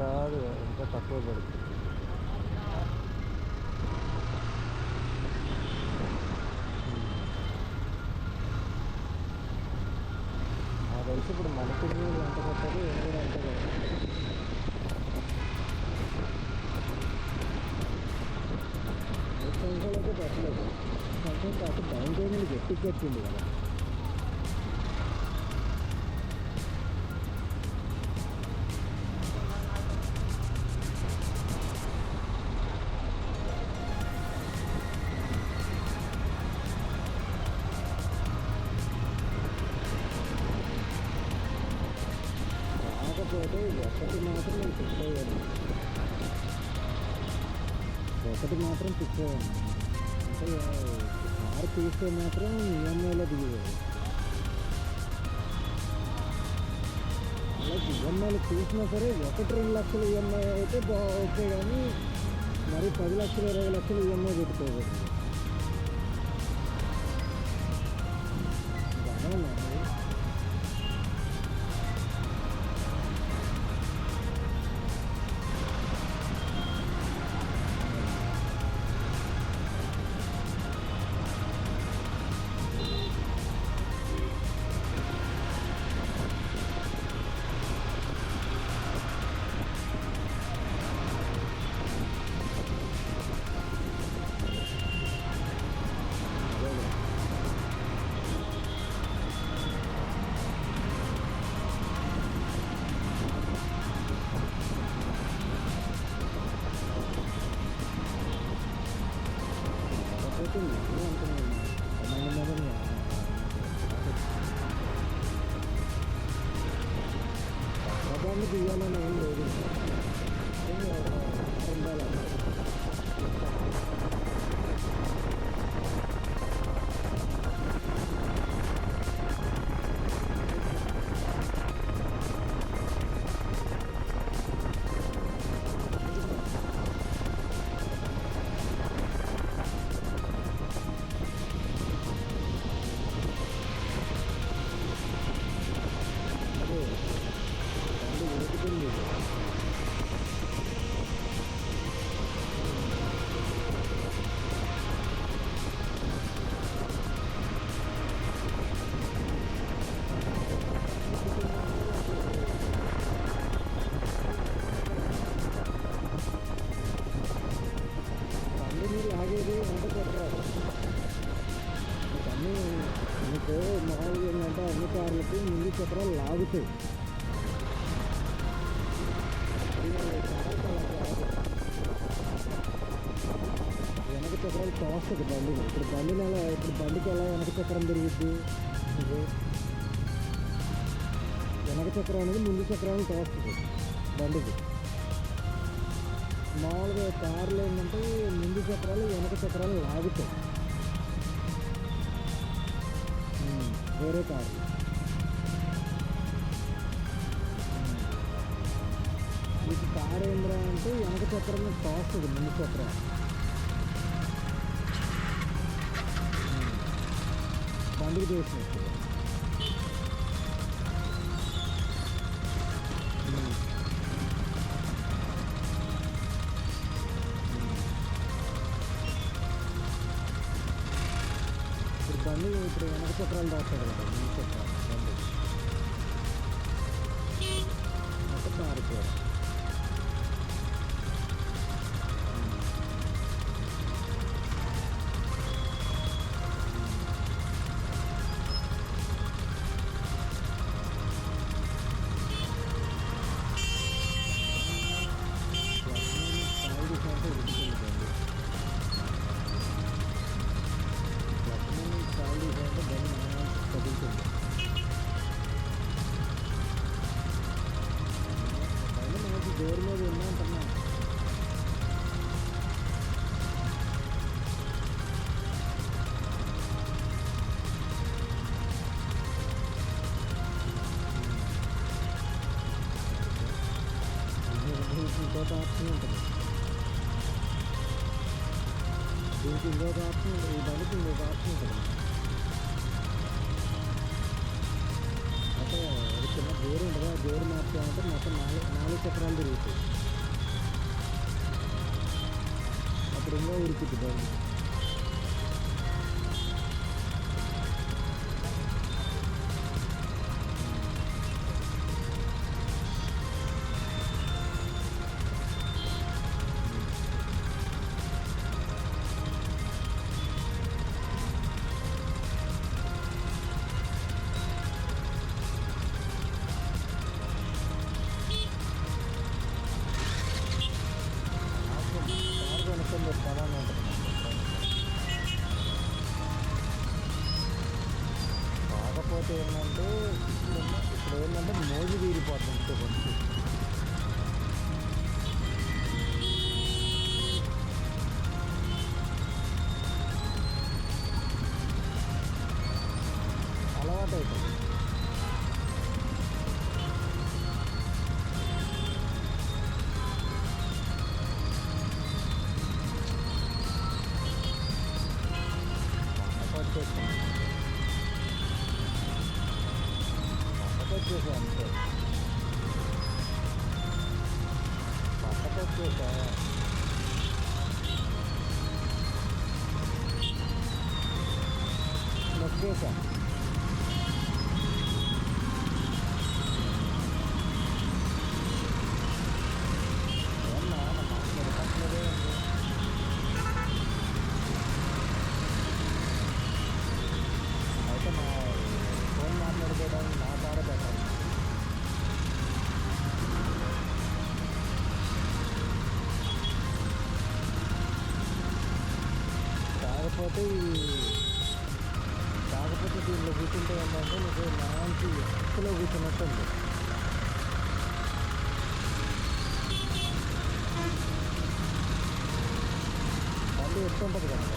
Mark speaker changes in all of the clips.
Speaker 1: కాదు, ఇంకా తక్కువ పడుతుంది. నాకు తెలిసి ఇప్పుడు మనకి ఎంత పడుతుంది ఏం కూడా అంతే కదా. సంవత్సరాలు అయితే పట్టలేదు. సంవత్సరం కాదు డౌన్ పేమెంట్ గట్టికెట్టింది కదా. కాకపోతే ఒకటి మాత్రం నేను ఫిక్స్ అయ్యాను, ఫిక్స్ అయ్యాను అంటే కారు తీస్తే మాత్రం ఈఎంఐలో దిగేది. అలాగే ఈఎంఐలు తీసినా సరే 1-2 లక్షలు ఈఎంఐ అయితే ఓకే, కానీ మరి 10 లక్షలు 20 లక్షలు ఈఎంఐ పెట్టుకోకూడదు. పదాన్ని తీయాలని ఏం లేదు, ఉండాలి. లాగేది అంటే పెట్టరాదు. అన్నీ మీకు మామూలుగా ఏంటంటే అన్ని కార్లకి ముందు చక్రాలు లాగుతాయి, వెనక చక్రాలు తోస్తుంది బండిని. ఇప్పుడు బండికి ఎలా వెనక చక్రం తిరుగుద్ది, వెనక చక్రం అనేది ముందు చక్రాన్ని తోస్తుంది బండికి. మామూలుగా కార్లు ఏంటంటే ముందు చక్రాలు వెనక చక్రాలు లాగుతాయి వేరే కార్లు. మీకు కారు ఏంద్రా అంటే వెనక చక్రం తోస్తుంది ముందు చక్రం. బండికి చేసినట్టు బండి ఇప్పుడు వెనక చక్రాలు దాస్తాడు కదా, ముందు చక్రాలు బండి అంటే మారిపోయారు. డోర్ మీద ఉందంటున్నా. ఇంకొక ఆప్షన్ ఉంటుంది, దీనికి ఇంకొక ఆప్షన్ ఉంటుంది, ఈ బండికి ఇంకొక ఆప్షన్ ఉంటుంది. అంటే చిన్న గేరు ఉంటుంది, ఆ గేరు మార్చామంటే మొత్తం 4 చక్రాలు తిరుగుతాయి. అప్పుడు ఇంకా ఉరుకుతుంది బండి. కాకపోతే ఏంటంటే ఇప్పుడు ఏంటంటే మోజు తీరిపోతుంది కొంచెం. అలవాటు అవుతుంది. వచ్చేసా అంతే, పక్కకు వచ్చేసా. నొక్కేసా. ఏమన్నా నా మాట నిలబట్టలేదే అండి. అయితే నా ఫోన్ మాట్లాడుకోవడానికి నా కాడ బెటర్. కాకపోతే దీనిలో కూర్చుంటే ఏంటంటే నీకు మంచి ఎత్తులో కూర్చున్నట్టు ఉంది. బండి ఎత్తు ఉంటుంది కదా.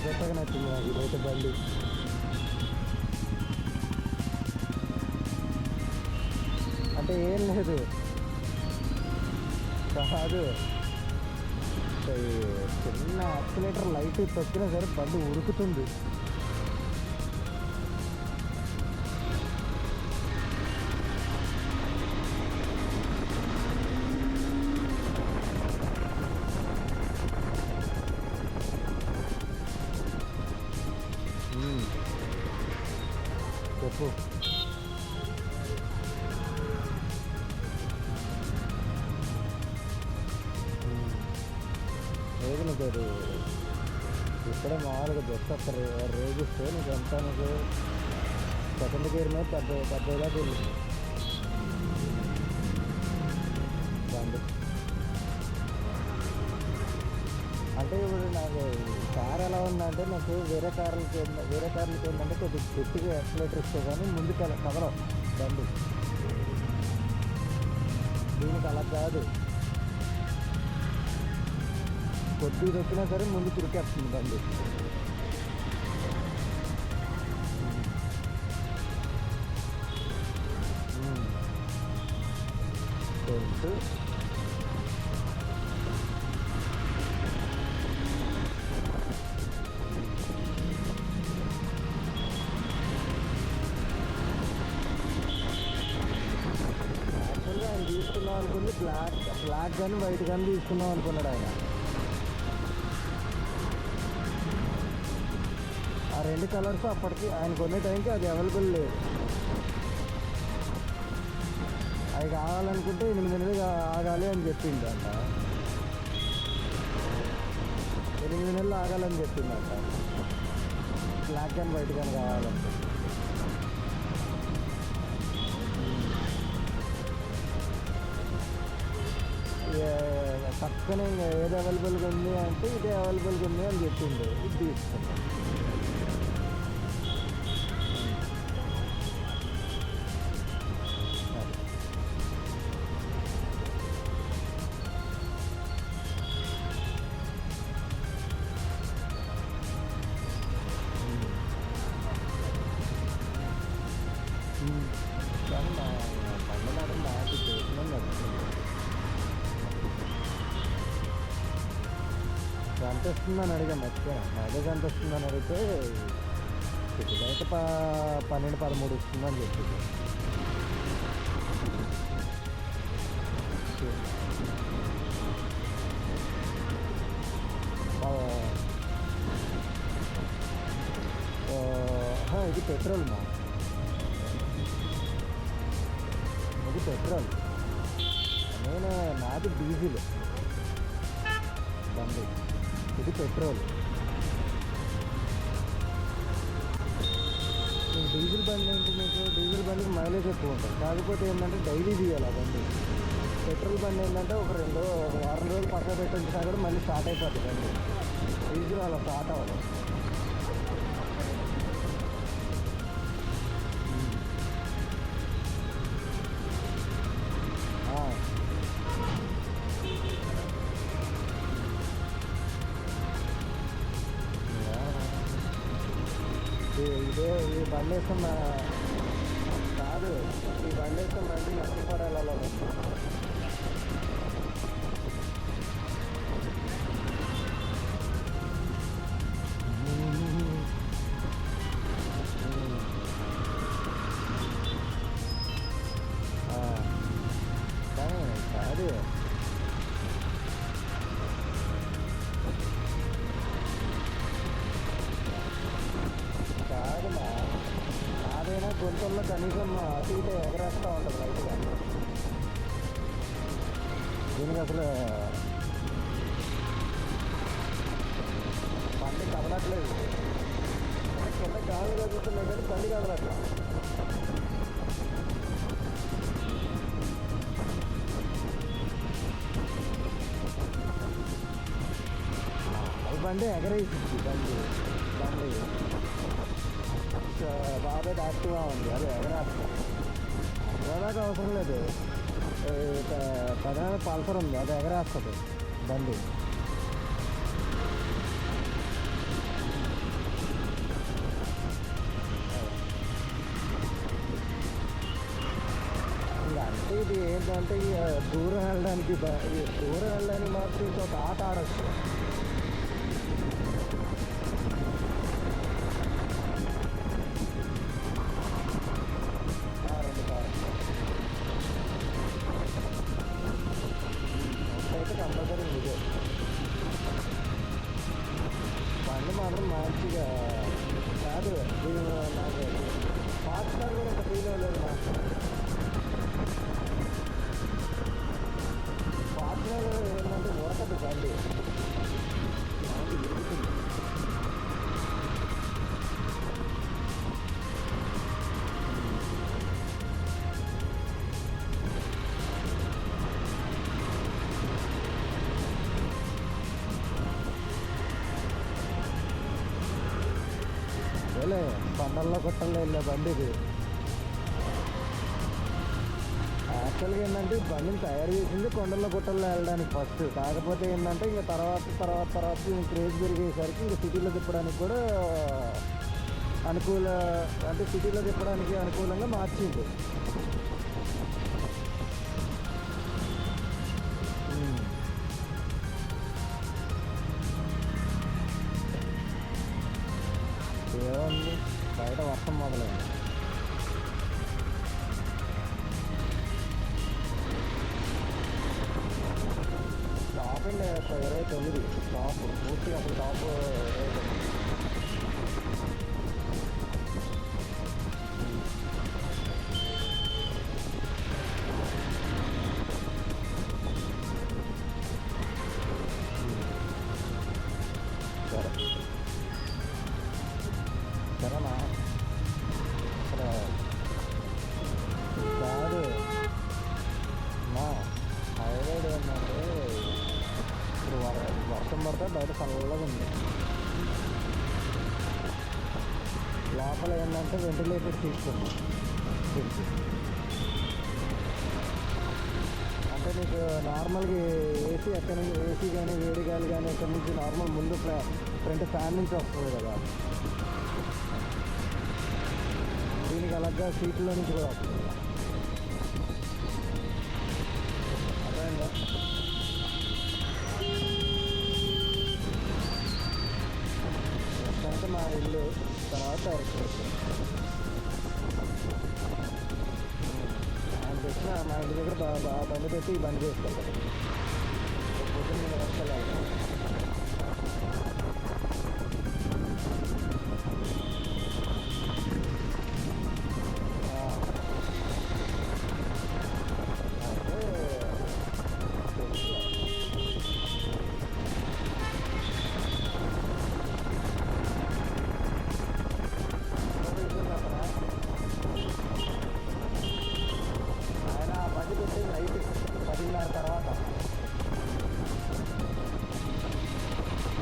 Speaker 1: పెద్దగా నచ్చింది నాకు ఇదైతే బండి. అంటే ఏం లేదు కాదు, చిన్న యాక్సిలేటర్ లైట్ తొక్కినా సరే బండి ఉరుకుతుంది. చెప్పు. లేదు నీకు అది ఇప్పుడే మామూలుగా జస్ట్ ఒక్క రేగిస్తే నీకు ఎంత, నీకు సెకండ్ గేర్ మీద పెద్దగా తెలియదు బండి. అంటే ఇప్పుడు నాకు కార్ ఎలా ఉందంటే, నాకు వేరే కార్లకి ఏంటంటే కొద్దిగా గట్టిగా యాక్సిలేటర్ ఇస్తే కానీ ముందుకు కదలవు బండి. దీనికి అలా కాదు, కొద్దిగా దొక్కినా సరే ముందు తిరిగేస్తుంది బండి. తెలుసు. ఆయన తీసుకుందాం అనుకుంది బ్లాక్ కానీ వైట్ కానీ తీసుకుందాం అనుకున్నాడు ఆయన. ఆ రెండు కలర్స్ అప్పటికి ఆయన కొనే టైంకి అది అవైలబుల్ లేదు. అవి కావాలనుకుంటే 8 నెలలు ఆగాలి అని చెప్పిండు అంట. 8 నెలలు ఆగాలని చెప్పిందంట బ్లాక్ కానీ వైట్ కానీ కావాలంటే. పక్కనే ఇంకా ఏది అవైలబుల్గా ఉంది అంటే ఇదే అవైలబుల్గా ఉంది అని చెప్పిండు. ఇది తీసుకున్నాం. కానీ మా పండుగ నాకు చేసిన ఎంత ఇస్తుందని అడిగా మర్చిపోయా. మైలేజ్ ఎంత వస్తుందని అడిగితే సిటీలో అయితే 12-13 ఇస్తుందని చెప్పింది. ఇది పెట్రోల్ మా, ఇది పెట్రోల్. నాది డీజిల్ బండి, ఇది పెట్రోల్. డీజిల్ బండి ఏంటి, మీకు డీజిల్ బండికి మైలేజ్ ఎక్కువ ఉంటుంది, కాకపోతే ఏంటంటే డైలీ తీయాలి ఆ బండి. పెట్రోల్ బండి ఏంటంటే ఒక వారం రోజులు పక్కన పెట్టించినా కూడా మళ్ళీ స్టార్ట్ అయిపోతుంది బండి. డీజిల్ అలా స్టార్ట్ అవ్వదు. ఈ బండి వేస్తున్న కాదు, ఈ బండి వేస్తున్న బండి నష్టపడాలలో కాదు. కాదుమా, నాదైనా గొంతుల్లో కనీసం అటు ఇటు ఎగరేస్తూ ఉంటుంది లైట్గా. దీనికి అసలు బండి కదలట్లేదు. కింద గాలి కదులుతున్నాయి కానీ బండి కదలట్లేదు. బండి ఎగరేసింది. బండి బాగా యాక్టివ్గా ఉంది, అది ఎగరేస్తాం. ఎగరాక అవసరం లేదు. ప్రధాన పల్సర్ ఉంది, అది ఎగరేస్తుంది బండి. అంటే ఇది ఏంటంటే దూరం వెళ్ళడానికి మాత్రం ఇంకొక ఆట ఆడచ్చు. అయితే కంపల్సరీ ఇదే బండి మాత్రం మంచిగా కాదు. నాకు ఫాస్ట్నర్ కూడా ఇంత ఫీల్ అవ్వలేదు. నాకు ఫాస్ట్నర్ ఏంటంటే ఉరకదు బండి, నాకు ఇరుగుతుంది. కొండల్లో గుట్టల్లో వెళ్ళే బండి ఇది. యాక్చువల్గా ఏంటంటే బండిని తయారు చేసింది కొండల్లో గుట్టల్లో వెళ్ళడానికి ఫస్ట్. కాకపోతే ఏంటంటే ఇంకా తర్వాత క్రేజ్ పెరిగేసరికి ఇంకా సిటీలో తిప్పడానికి కూడా అంటే సిటీలో తిప్పడానికి అనుకూలంగా మార్చింది. ఏముంది, బయట వర్షం మొదలైంది. టాప్ అండి 29 టాప్ పూర్తిగా, అప్పుడు టాప్ 29. సరేనా, అసలు కాదు మా హైవే ఏంటంటే ఇప్పుడు వర్షం పడితే బయట చల్లగా ఉంది. లోపల ఏంటంటే వెంటిలేటర్ తీసుకుంది. అంటే నీకు నార్మల్గా ఏసీ ఎక్కడి నుంచి, ఏసీ కానీ వేడి గాలి కానీ ఎక్కడి నుంచి నార్మల్ ముందు ఫ్రంట్ ఫ్యాన్ నుంచి వస్తుంది కదా, దీనికి అలాగా సీట్లో నుంచి కూడా వస్తుంది. అర్థమైందా? డైరెక్టర్ ఆయన తెచ్చిన మా ఇంటి దగ్గర బండి పెట్టి ఈ బండి చేసుకుంటారు. పొద్దున్న నేను వస్తాను.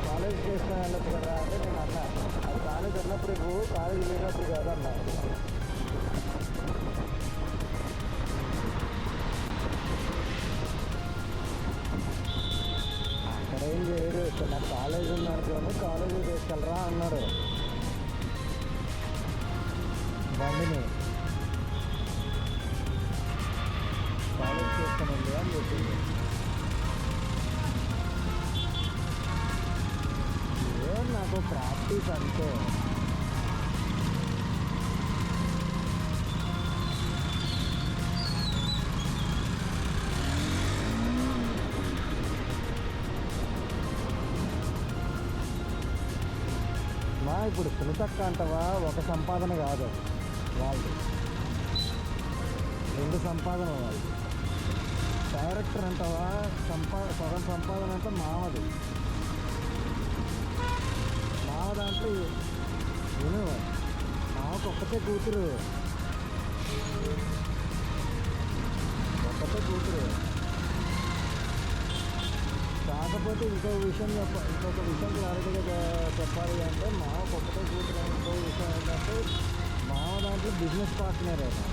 Speaker 1: కాలేజ్ చేసుకుని వెళ్ళొచ్చు కదా అంటే నేను అన్నా, అది కాలేజ్ ఉన్నప్పుడు కాలేజ్ లేనప్పుడు కాదన్నా. అక్కడ ఏం చేయడు, ఇక్కడ నాకు కాలేజ్ ఉందనుకోండి కాలేజీ తీసుకెళ్ళరా అన్నాడు బండిని. కాలేజ్ చేసుకుని అని చెప్పింది. నాకు ప్రాక్టీస్ అంతే. మా ఇప్పుడు సునీతక్క అంటవా ఒక సంపాదన కాదు వాళ్ళు, 2 సంపాదన వాళ్ళు. డైరెక్టర్ అంటవా సగం సంపాదన అంటే మామది. దాంట్లో నేను మాకు ఒక్కతే కూతురు. కాకపోతే ఇంకొక విషయం క్లారిటీగా చెప్పాలి అంటే మాకు ఒక్కతే కూతురు. ఇంకో విషయం ఏంటంటే మామ దాంట్లో బిజినెస్ పార్ట్నర్ అయినా,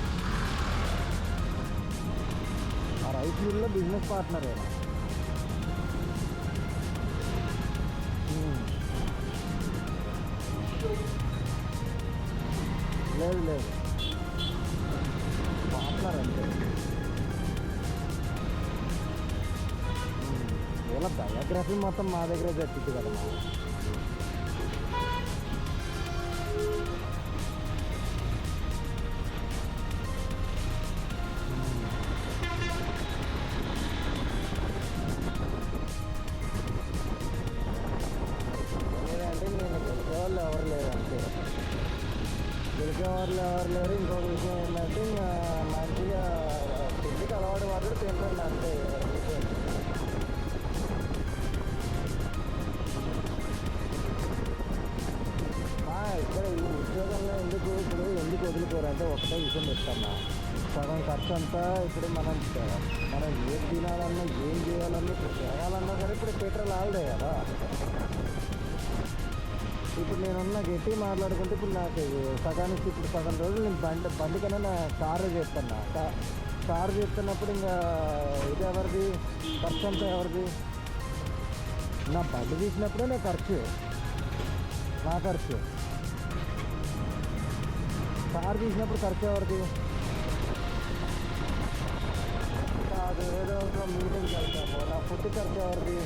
Speaker 1: ఆ రైస్ మిల్లో బిజినెస్ పార్ట్నర్ అయినా. లేదు పార్ట్నర్ అంతే. ఇలా బయోగ్రఫీ మొత్తం మా దగ్గరే జరిగింది కదా. లేదంటే నేను గెలిచేవాళ్ళు ఎవరు లేరు అంతే. గెలిచేవాళ్ళు ఎవరు లేరు. ఇంకొక విషయం ఏంటంటే ఇంకా మంచిగా తిండికి అలవాటు పడ్డాడు తింటుండే అంతే. ఇక్కడ ఈ ఉద్యోగంలో ఎందుకు వదులుకోరు అంటే ఒకటే విషయం చెప్తాను. సగం ఖర్చు అంతా ఇప్పుడు మనం ఏం తినాలన్నా ఏం చేయాలన్నా ఇప్పుడు చేయాలన్నా సరే ఇప్పుడు పెట్రోల్ ఆల్దే కదా. ఇప్పుడు నేనున్న గట్టి మాట్లాడుకుంటే ఇప్పుడు నాకు సగానికి ఇప్పుడు సగం రోజులు నేను బండి కన్నా నా కారు చేస్తున్నా. కారు చేస్తున్నప్పుడు ఇంకా ఇది ఎవరిది ఖర్చు అంతా ఎవరిది? నా బండి తీసినప్పుడే నా ఖర్చు. కారు తీసినప్పుడు ఖర్చు ఎవరిది? కాదు, ఏదో ఒక మీటింగ్కి వెళ్తాము, నా ఫుడ్ ఖర్చు ఎవరిది?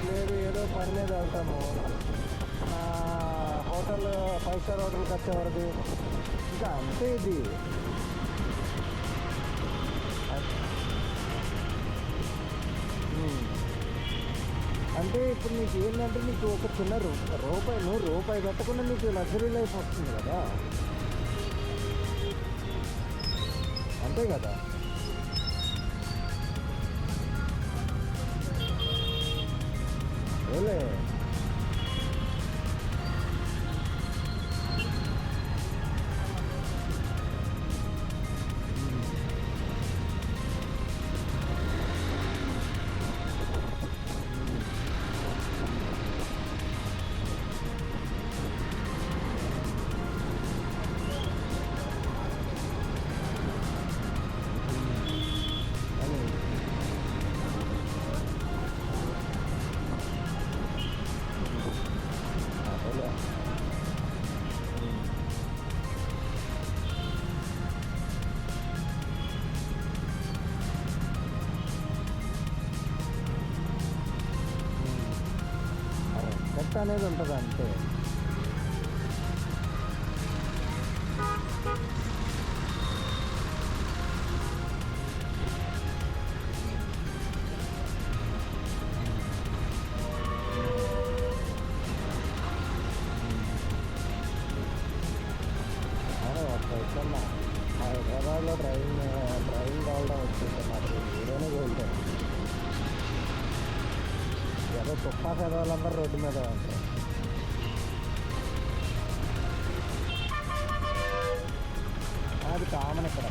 Speaker 1: లేదు ఏదో పని మీద వెళ్తాము, హోటల్ 5 స్టార్ హోటల్ ఖర్చు ఎవరిది? ఇంకా అంతే ఇది. అంటే ఇప్పుడు నీకు ఏంటంటే నీకు ఒక చిన్న రూపాయి పెట్టకుండా నీకు లగ్జరీ లైఫ్ వస్తుంది కదా, అంతే కదా. ఏలే అనేది ఉంటుంది అంతే. హైదరాబాద్లో డ్రైవింగ్ కావడం వచ్చేసారు నాకు ఏదైనా వెళ్తాను. ఏదో తుప్పా చదవాలందరూ రోడ్డు మీద ఉంటారు. అది కామన్ ఇక్కడ.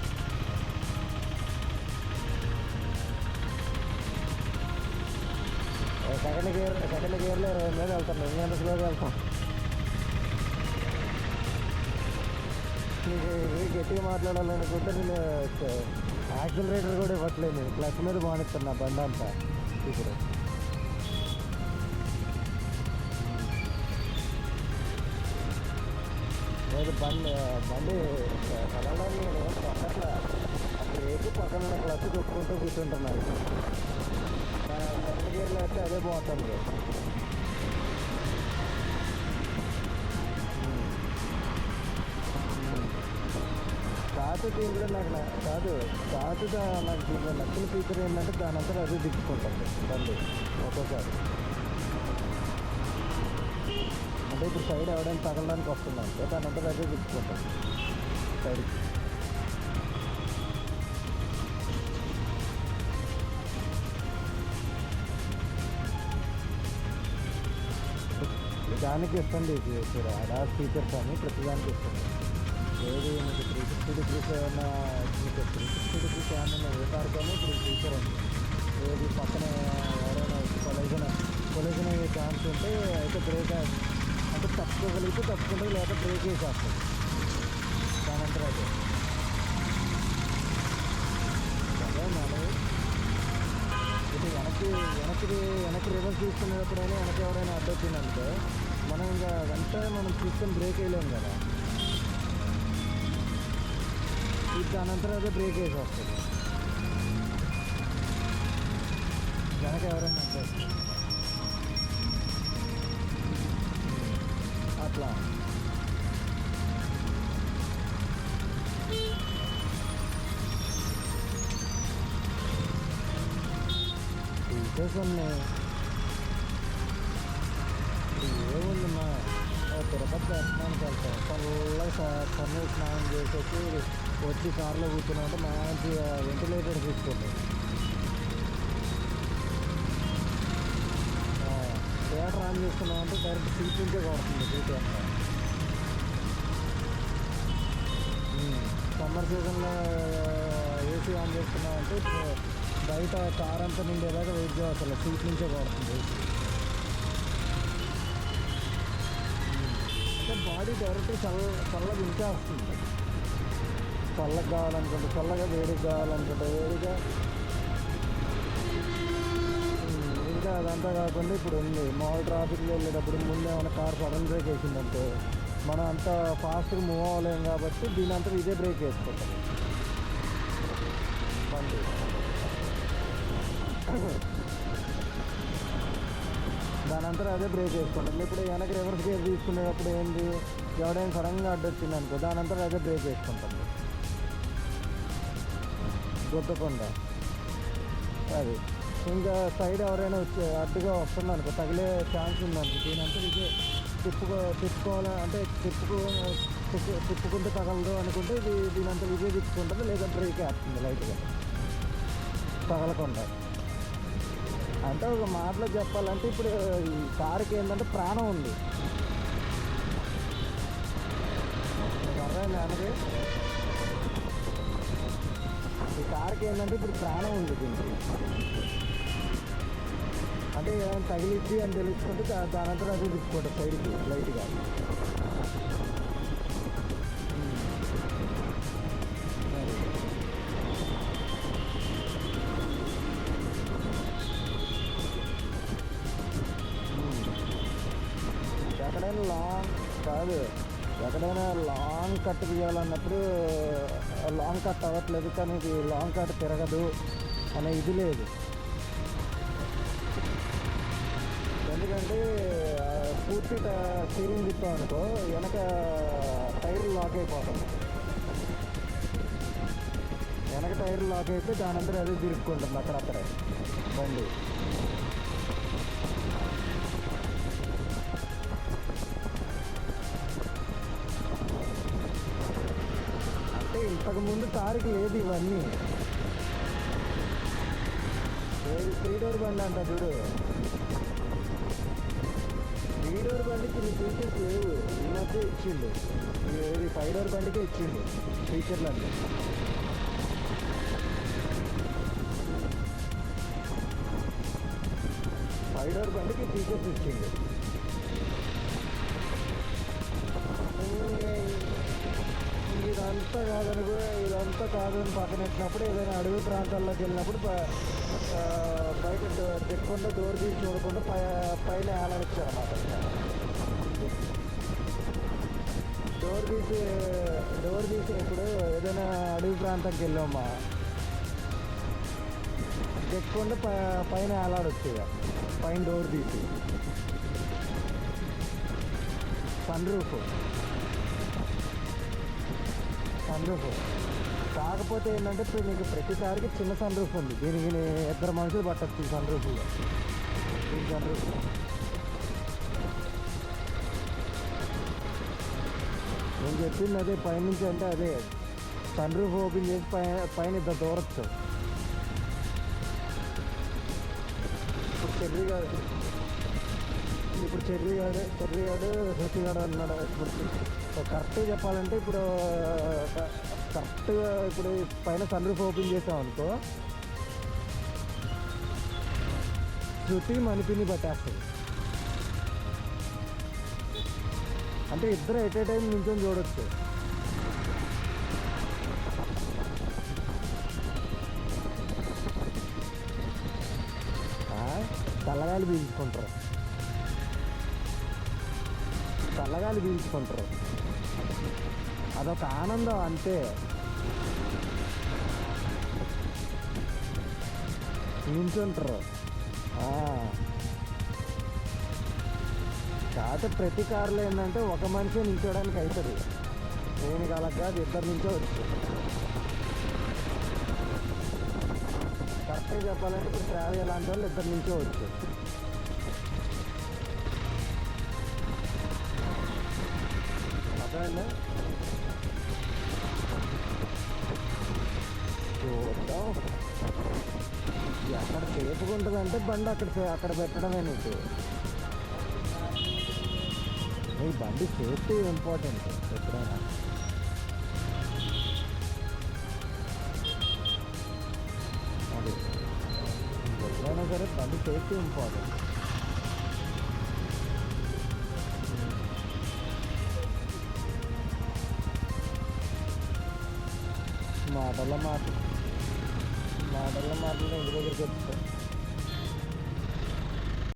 Speaker 1: సెకండ్ గేర్లో 20 మీద వెళ్తాను. నేను ఎంత స్లోగా వెళ్తాం. గట్టిగా మాట్లాడాలనుకుంటే నేను యాక్సిలరేటర్ కూడా ఇవ్వట్లేదు. క్లచ్ మీద బాగునిస్తాను నా బండి అంతా. ఇప్పుడు లేదు బండి కదలడానికి పక్కన రేపు పక్కన క్లచ్ తొక్కుంటూ కూర్చుంటున్నారు. సెకండ్ గేర్లో అయితే అదే బాగుంటుంది. కాకపోతే కూడా నాకు కాకపోతే నాకు నచ్చిన ఫీచర్ ఏంటంటే దాని అంతా అదే దిక్కుకుంటుంది బండి ఒక్కోసారి. అంటే ఇప్పుడు సైడ్ ఎవడైనా తగలడానికి వస్తుంది అంటే దాని అంతా అదే దిక్కుకుంటుంది సైడ్కి. దానికి ఇస్తుంది అడాస్ ఫీచర్స్ అని ప్రతిదానికి ఇస్తుంది. ఏది మీకు 360 degrees ఏమన్నా మీకు 360 degrees ఏమన్నా ఏ కార్కొని ఇప్పుడు ఫీచర్ ఉంది. ఏది పక్కన ఎవరైనా కొలిజన్ అయ్యే ఛాన్స్ ఉంటే అయితే బ్రేక్ అంటే తప్పుకోగలిగితే తప్పుకుంటుంది, లేకపోతే బ్రేక్ వేసేస్తుంది దానంతా. అదే అదే మనం ఇది వెనక్కి రివర్స్ తీసుకునేటప్పుడైనా వెనక్కి ఎవరైనా అడ్డొచ్చిందంటే మనం ఇంకా వెంటనే మనం తీసుకొని బ్రేక్ వేయలేము కదా. దానంతరం అదే బ్రేక్ వేసి వస్తుంది వెనక ఎవరైనా అంటే అట్లా. ఫీచర్స్ ఉన్నాయి. ఏముంది మా తిరుపతి దర్శనానికి వెళ్తాం. చల్లగా సన్నీ స్నానం చేసేసి వచ్చి కార్లో కూర్చున్నామంటే మంచిగా వెంటిలేటర్ తీసుకుంటాం. థియేటర్ ఆన్ చేసుకున్నామంటే డైరెక్ట్ సీట్ నుంచే కొడుతుంది సీట్ అంతా. సమ్మర్ సీజన్లో ఏసీ ఆన్ చేసుకున్నామంటే బయట కార్ అంతా నిండేదాకా వెయిట్ చేయాలి. సీట్ నుంచే కొడుతుంది అంటే బాడీ డైరెక్ట్ చల్లగా ఇంకా వస్తుంది. చల్లగా కావాలనుకుంటే చల్లగా, వేడిగా కావాలనుకుంటే వేడిగా. ఇంకా అదంతా కాకుండా ఇప్పుడు ఉంది మామూలు ట్రాఫిక్లో వెళ్ళేటప్పుడు ముందు ఏమైనా కార్ సడన్ బ్రేక్ వేసిందంటే మనం అంత ఫాస్ట్గా మూవ్ అవ్వలేము కాబట్టి దీని అంతా ఇదే బ్రేక్ వేసుకుంటాం బండి. దాని అంతా అదే బ్రేక్ వేసుకుంటాం. ఇప్పుడు వెనక్కి రివర్స్ గేర్ తీసుకునేటప్పుడు ఏంటి, ఎవడైనా సడన్గా అడ్డొచ్చింది అనుకో దాని అంతా అదే బ్రేక్ వేసుకుంటాం గుర్తకుండా. అది ఇంకా సైడ్ ఎవరైనా వచ్చి అడ్డుగా వస్తుంది అనుకో, తగిలే ఛాన్స్ ఉందనుకో దీని అంతా ఇదే తిప్పుకోవాలి అంటే తిప్పుకుంటే తగలదు అనుకుంటే దీని అంతా ఇదే తిప్పుకుంటుంది, లేదా బ్రేక్ వేస్తుంది లైట్గా తగలకుండా. అంటే ఒక మాటలో చెప్పాలంటే ఇప్పుడు ఈ కారుకి ఏంటంటే ప్రాణం ఉంది. అర్థమైంది ఈ కార్కి ఏంటంటే ఇప్పుడు ప్రాణం ఉంది దీనికి. అంటే ఏమైనా తగిలిద్ది అని తెలుసుకుంటే దాని అంతా అదే తీసుకుంటాం సైడ్కి లైట్గా. ఎక్కడైనా ఎక్కడైనా లాంగ్ కట్ తీయాలన్నప్పుడు లాంగ్ కట్ అవ్వట్లేదు, కానీ ఇది లాంగ్ కట్ తిరగదు అనే ఇది లేదు. ఎందుకంటే పూర్తి స్టీరింగ్ తిప్పాం అనుకో వెనక టైర్ లాక్ అయిపోతుంది. వెనక టైర్ లాక్ అయితే దానంతా అదే తిరుక్కుంటుంది అక్కడక్కడే బండి. అంటే ఇంతకుముందు కారుకి లేదు ఇవన్నీ. ఏది 3 డోర్ బండి అంట చూడు, 3 డోర్ బండికి ఇన్ని ఫీచర్స్ లేవు. ఈ మధ్య ఇచ్చిండు. ఏది 5 డోర్ బండికే ఇచ్చిండు ఫీచర్లు అన్నీ. ఫైవ్ డోర్ బండికి ఫీచర్స్ ఇచ్చిండు. ఇదంతా కాదని కూడా ఇదంతా కాదని పక్కన పెట్టినప్పుడు ఏదైనా అడవి ప్రాంతాల్లోకి వెళ్ళినప్పుడు బయట తెక్కకుండా డోర్ తీసి చూడకుండా పైన ఏలాడిచ్చారు అన్నమాట. డోర్ తీసి ఇప్పుడు ఏదైనా అడవి ప్రాంతానికి వెళ్ళామా తెక్కకుండా పైన ఏలాడొచ్చు. ఇక పైన డోర్ తీసి సన్ రూఫ్ కాకపోతే ఏంటంటే ఇప్పుడు మీకు ప్రతిసారికి చిన్న సన్ రూఫ్ ఉంది. దీనికి 2 మనుషులు పట్టచ్చు ఈ సన్ రూఫ్లో. ఈ సన్ రూఫ్ నేను చెప్పింది అదే, పైనుంచి అంటే అదే సన్ రూఫ్ ఓపెన్ చేసి పైన ఇంత దూరచ్చు. ఇప్పుడు చెర్రీగాడు శృతిగాడు అన్నాడు. ఇప్పుడు కరెక్ట్గా చెప్పాలంటే ఇప్పుడు కరెక్ట్గా ఇప్పుడు పైన సన్ రూఫ్ ఓపెన్ చేసాం అనుకో శృతి మనిపిని పట్టేస్తుంది. అంటే ఇద్దరు ఎట్ ఏ టైం నుంచొని చూడొచ్చు. చల్లగాలి పీల్చుకుంటారు. అదొక ఆనందం అంతే. నించుంటారు. కాకపోతే ప్రతి కారులో ఏంటంటే ఒక మనిషి నించోడానికి అవుతుంది. దేనికి అలా కాదు, ఇద్దరు నించోవచ్చు. కరెక్ట్గా చెప్పాలంటే ఇప్పుడు ట్రావెల్ ఎలాంటి వాళ్ళు ఇద్దరు నించోవచ్చు. అర్థమైందా? చూద్దాం ఎక్కడ సేఫ్గా ఉంటుందంటే బండి అక్కడ పెట్టడమే. నీకు ఈ బండి సేఫ్టీ ఇంపార్టెంట్ ఎప్పుడైనా. అది ఎప్పుడైనా సరే బండి సేఫ్టీ ఇంపార్టెంట్. మాటల్లో మాటలు ఇంటి దగ్గరికి వచ్చాయి.